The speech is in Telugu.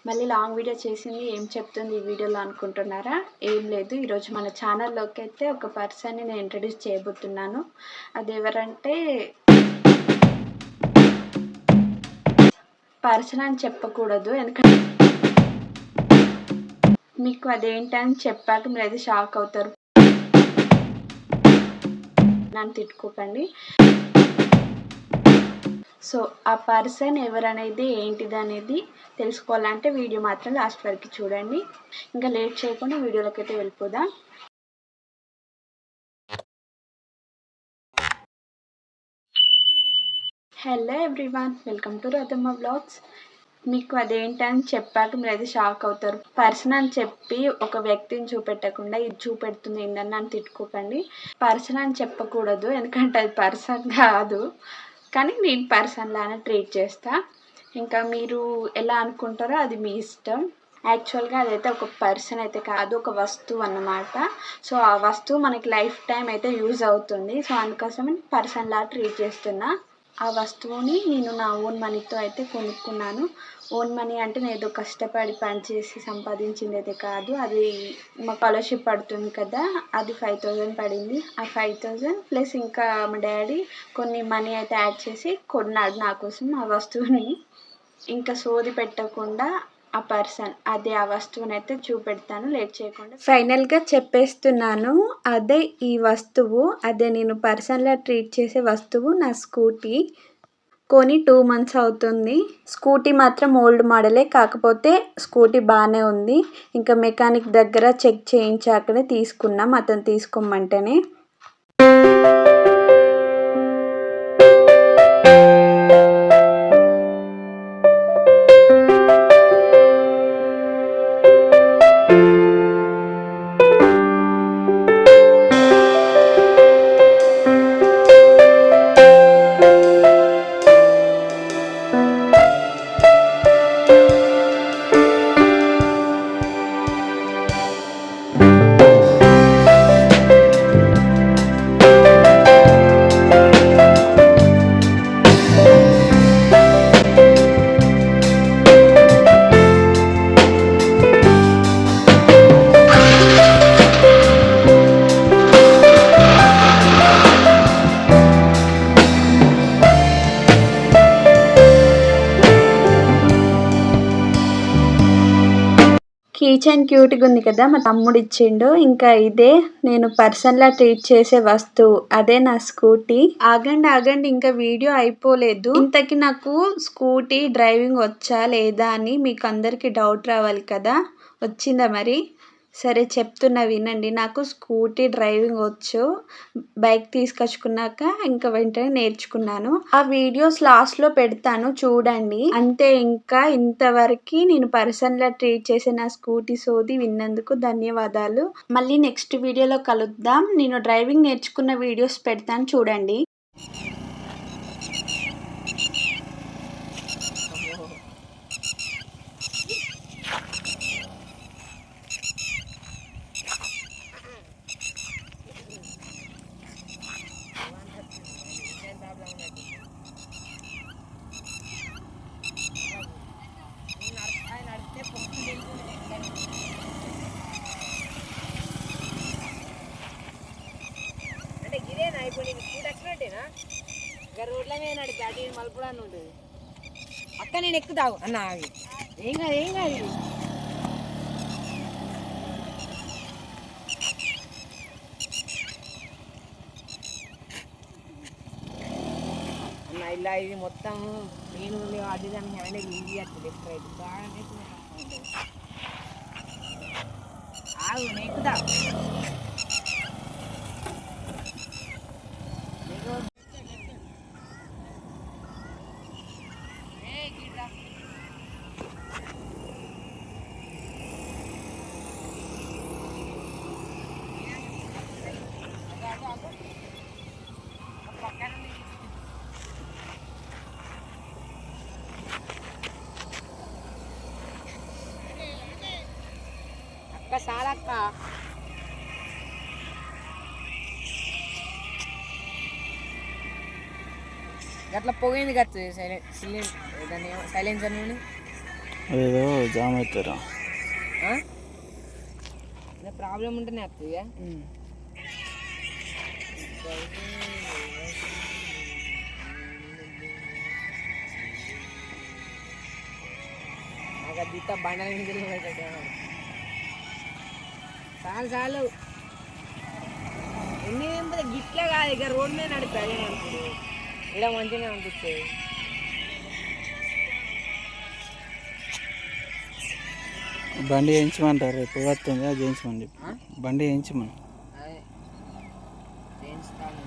మళ్ళీ లాంగ్ వీడియో చేసింది ఏం చెప్తుంది ఈ వీడియోలో అనుకుంటున్నారా? ఏం లేదు, ఈరోజు మన ఛానల్లోకి అయితే ఒక పర్సన్ని నేను ఇంట్రడ్యూస్ చేయబోతున్నాను. అది ఎవరంటే పర్సన్ అని చెప్పకూడదు, ఎందుకంటే మీకు అదేంటని చెప్పాక మీరు అయితే షాక్ అవుతారు. నన్ను తిట్టుకోకండి. సో ఆ పర్సన్ ఎవరనేది ఏంటిదనేది తెలుసుకోవాలంటే వీడియో మాత్రం లాస్ట్ వరకు చూడండి. ఇంకా లేట్ చేయకుండా వీడియోలోకి అయితే వెళ్ళిపోదాం. Hello everyone, welcome to Rathamma vlogs. మీకు అదేంటని చెప్పాక మీరు అయితే షాక్ అవుతారు. పర్సన్ అని చెప్పి ఒక వ్యక్తిని చూపెట్టకుండా ఇది చూపెడుతుంది ఏంటని నన్ను తిట్టుకోకండి. పర్సన్ అని చెప్పకూడదు, ఎందుకంటే అది పర్సన్ కాదు, కానీ నేను పర్సన్ లానే ట్రీట్ చేస్తా. ఇంకా మీరు ఎలా అనుకుంటారో అది మీ ఇష్టం. యాక్చువల్గా అదైతే ఒక పర్సన్ అయితే కాదు, ఒక వస్తువు అన్నమాట. సో ఆ వస్తువు మనకి లైఫ్ టైం అయితే యూజ్ అవుతుంది. సో అందుకోసమే పర్సన్ లా ట్రీట్ చేస్తున్నా. ఆ వస్తువుని నేను నా ఓన్ మనీతో అయితే కొనుక్కున్నాను. ఓన్ మనీ అంటే నేను ఏదో కష్టపడి పనిచేసి సంపాదించింది అయితే కాదు. అది మా స్కాలర్షిప్ పడుతుంది కదా, అది 5000 పడింది. ఆ 5000 ప్లస్ ఇంకా మా డాడీ కొన్ని మనీ అయితే యాడ్ చేసి కొన్నాడు నా కోసం ఆ వస్తువుని. ఇంకా సోది పెట్టకుండా ఆ పర్సన్ అదే ఆ వస్తువుని అయితే చూపెడతాను లేట్ చేయకుండా. ఫైనల్గా చెప్పేస్తున్నాను, అదే ఈ వస్తువు, అదే నేను పర్సన్లా ట్రీట్ చేసే వస్తువు నా స్కూటీ. కొని 2 months అవుతుంది. స్కూటీ మాత్రం ఓల్డ్ మోడలే, కాకపోతే స్కూటీ బాగానే ఉంది. ఇంకా మెకానిక్ దగ్గర చెక్ చేయించాకనే తీసుకున్నాం, అతను తీసుకోమంటేనే. కీచైన్ క్యూట్గా ఉంది కదా, మా తమ్ముడు ఇచ్చిండు. ఇంకా ఇదే నేను పర్సన్లా ట్రీట్ చేసే వస్తువు, అదే నా స్కూటీ. ఆగండి, ఇంకా వీడియో అయిపోలేదు. ఇంతకీ నాకు స్కూటీ డ్రైవింగ్ వచ్చా లేదా అని మీకు అందరికీ డౌట్ రావాలి కదా, వచ్చిందా మరి? సరే చెప్తున్నా వినండి. నాకు స్కూటీ డ్రైవింగ్ వచ్చు. బైక్ తీసుకొచ్చుకున్నాక ఇంకా వెంటనే నేర్చుకున్నాను. ఆ వీడియోస్ లాస్ట్లో పెడతాను చూడండి. అంతే, ఇంకా ఇంతవరకు నేను పర్సన్లా ట్రీట్ చేసే నా స్కూటీ సోది విన్నందుకు ధన్యవాదాలు. మళ్ళీ నెక్స్ట్ వీడియోలో కలుద్దాం. నేను డ్రైవింగ్ నేర్చుకున్న వీడియోస్ పెడతాను చూడండి. అంటే గిరేనా ఇప్పుడు నీకు స్కూట్ వచ్చినట్టేనా? ఇంకా రోడ్ల మీద నడిపి అటు మలుపుడా ఉంటుంది. అక్క నేను ఎక్కుతావు అన్న, ఆగి ఏం కాదు అన్న. ఇలా ఇది మొత్తం నేను అది దాన్ని హ్యాండిల్ ఈజీ వస్తుంది. లెఫ్ట్ రైట్ బాగా ఆగు, నేను ఎక్కుతావు. అక్క సాలక్క గట్లా పోయింది కదా, దాన్ని సైలెన్సర్ నుండి అదేదో జామ్ అవుతారా. ప్రాబ్లం ఉంటేనే వస్తుంది ఇక నాకు అది బండల మీద చాలు చాలు ఎన్ని నింపదు గిట్లే కాదు ఇక రోడ్ మీద నడిపాడు ఏమనుకోడు ఇలా మంచిగా అనిపిస్తుంది. బండి వేయించమంటారు రేపు వస్తుంది అది చేయించమని చెప్పి బండి వేయించమని అదే చేయించుతాను.